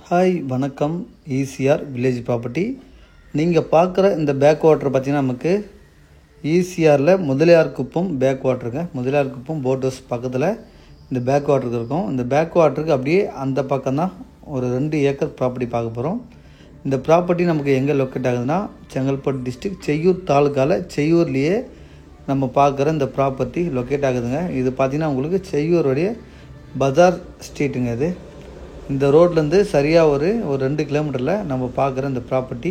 Hi வணக்கம். ECR village property. நீங்கள் பார்க்குற இந்த பேக் வாட்டர் பார்த்திங்கன்னா நமக்கு ஈசிஆரில் முதலியார் குப்பம் பேக் வாட்டருங்க. முதலியார் குப்பம் போட் ஹவுஸ் பக்கத்தில் இந்த பேக் வாட்டருக்கு இருக்கும். இந்த பேக் வாட்டருக்கு அப்படியே அந்த பக்கம் தான் ஒரு 2 ஏக்கர் ப்ராப்பர்ட்டி பார்க்க போகிறோம். இந்த ப்ராப்பர்ட்டி நமக்கு எங்கே லொக்கேட் ஆகுதுன்னா செங்கல்பட்டு டிஸ்ட்ரிக்ட் செய்யூர் தாலுக்காவில் செய்யூர்லேயே நம்ம பார்க்குற இந்த ப்ராப்பர்ட்டி லொக்கேட் ஆகுதுங்க. இது பார்த்திங்கன்னா உங்களுக்கு செய்யூருடைய பஜார் ஸ்ட்ரீட்டுங்க. இது இந்த ரோட்லேருந்து சரியாக ஒரு 2 கிலோமீட்டரில் நம்ம பார்க்குற இந்த ப்ராப்பர்ட்டி.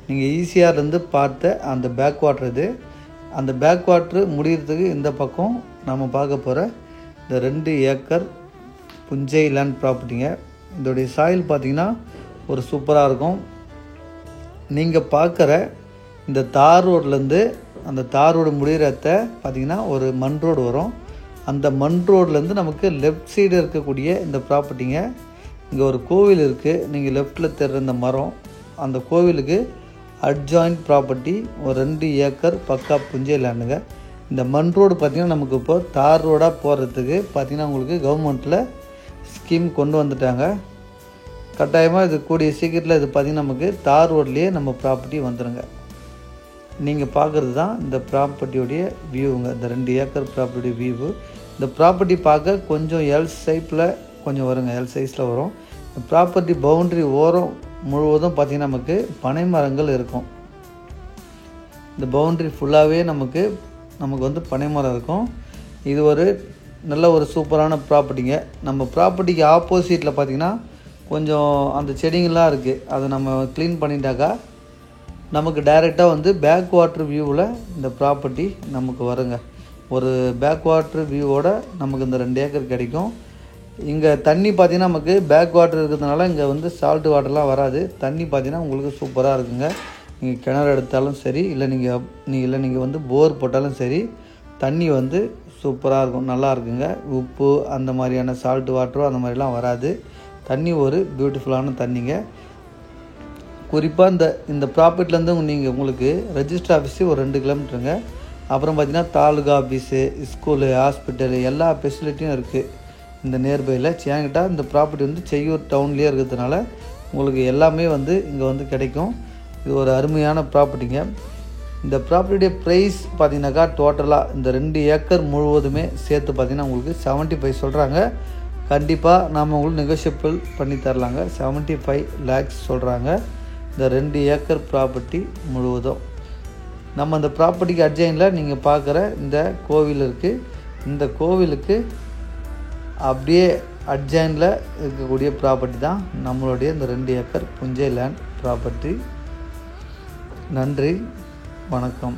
நீங்கள் ஈசிஆர்லேருந்து பார்த்த அந்த பேக் வாட்டர் இது. அந்த பேக் வாட்ரு முடிகிறதுக்கு இந்த பக்கம் நம்ம பார்க்க போகிற இந்த 2 ஏக்கர் புஞ்சை லேண்ட் ப்ராப்பர்ட்டிங்க. இதோடைய சாயில் பார்த்திங்கன்னா ஒரு சூப்பராக இருக்கும். நீங்கள் பார்க்குற இந்த தார் ரோட்லேருந்து அந்த தார் ரோடு முடிகிறத பார்த்திங்கன்னா ஒரு மண் ரோடு வரும். அந்த மண் ரோட்லேருந்து நமக்கு லெஃப்ட் சைடு இருக்கக்கூடிய இந்த ப்ராப்பர்ட்டிங்க. இங்கே ஒரு கோவில் இருக்குது. நீங்கள் லெஃப்டில் தெரிற இந்த மரம், அந்த கோவிலுக்கு அட்ஜாயின்ட் ப்ராப்பர்ட்டி ஒரு 2 ஏக்கர் பக்கா புஞ்சை லேண்டுங்க. இந்த மண் ரோடு பார்த்திங்கன்னா நமக்கு இப்போ தார் ரோடாக போகிறதுக்கு பார்த்திங்கன்னா உங்களுக்கு கவர்மெண்ட்டில் ஸ்கீம் கொண்டு வந்துட்டாங்க. கட்டாயமாக இது கூடிய சீக்கிரத்தில் இது பார்த்திங்கன்னா நமக்கு தார் ரோட்லேயே நம்ம ப்ராப்பர்ட்டி வந்துடுங்க. நீங்கள் பார்க்குறது தான் இந்த ப்ராப்பர்ட்டியோடைய வியூவுங்க. இந்த 2 ஏக்கர் ப்ராப்பர்ட்டி வியூவு. இந்த ப்ராப்பர்ட்டி பார்க்க கொஞ்சம் எல் ஷேப்பில் கொஞ்சம் வருங்க, எல் சைஸில் வரும். இந்த ப்ராப்பர்ட்டி பவுண்ட்ரி ஓரம் முழுவதும் பார்த்திங்கன்னா நமக்கு பனை மரங்கள் இருக்கும். இந்த பவுண்ட்ரி ஃபுல்லாகவே நமக்கு வந்து பனை மரம் இருக்கும். இது ஒரு நல்ல ஒரு சூப்பரான ப்ராப்பர்ட்டிங்க. நம்ம ப்ராப்பர்ட்டிக்கு ஆப்போசிட்டில் பார்த்திங்கன்னா கொஞ்சம் அந்த செடிங்கள்லாம் இருக்குது. அதை நம்ம க்ளீன் பண்ணிட்டாக்கா நமக்கு டைரெக்டாக வந்து பேக் வாட்ரு வியூவில் இந்த ப்ராப்பர்ட்டி நமக்கு வருங்க. ஒரு பேக் வாட்ரு வியூவோட நமக்கு இந்த 2 ஏக்கர் கிடைக்கும். இங்கே தண்ணி பார்த்திங்கன்னா நமக்கு பேக் வாட்டர் இருக்கிறதுனால இங்கே வந்து சால்ட் வாட்டர்லாம் வராது. தண்ணி பார்த்திங்கன்னா உங்களுக்கு சூப்பராக இருக்குங்க. நீங்கள் கிணறு எடுத்தாலும் சரி, இல்லை நீங்கள் வந்து போர் போட்டாலும் சரி, தண்ணி வந்து சூப்பராக இருக்கும், நல்லா இருக்குங்க. உப்பு அந்த மாதிரியான சால்ட் வாட்டரோ அந்த மாதிரிலாம் வராது. தண்ணி ஒரு பியூட்டிஃபுல்லான தண்ணிங்க. குறிப்பாக இந்த ப்ராப்பர்ட்டிலேருந்து உங்களுக்கு ரெஜிஸ்டர் ஆஃபீஸு ஒரு 2 கிலோமீட்டருங்க. அப்புறம் பார்த்திங்கன்னா தாலுகா ஆஃபீஸு, ஸ்கூலு, ஹாஸ்பிட்டலு எல்லா ஃபெசிலிட்டியும் இருக்குது இந்த நியர்பையில். சேங்கிட்டா இந்த ப்ராப்பர்ட்டி வந்து செய்யூர் டவுன்லேயே இருக்கிறதுனால உங்களுக்கு எல்லாமே வந்து இங்கே வந்து கிடைக்கும். இது ஒரு அருமையான ப்ராப்பர்ட்டிங்க. இந்த ப்ராப்பர்ட்டியுடைய ப்ரைஸ் பார்த்திங்கனாக்கா டோட்டலாக இந்த 2 ஏக்கர் முழுவதுமே சேர்த்து பார்த்திங்கன்னா உங்களுக்கு 75 சொல்கிறாங்க. கண்டிப்பாக நாம் உங்களுக்கு நெகோஷியபிள் பண்ணி தரலாங்க. 75 lakhs சொல்கிறாங்க இந்த 2 ஏக்கர் ப்ராப்பர்ட்டி முழுவதும். நம்ம அந்த ப்ராப்பர்ட்டிக்கு அட்ஜைனில் நீங்கள் பார்க்குற இந்த கோவில் இருக்குது. இந்த கோவிலுக்கு அப்படியே அட்ஜைனில் இருக்கக்கூடிய ப்ராப்பர்ட்டி தான் நம்மளுடைய இந்த 2 ஏக்கர் புஞ்சை லேண்ட் ப்ராப்பர்ட்டி. நன்றி, வணக்கம்.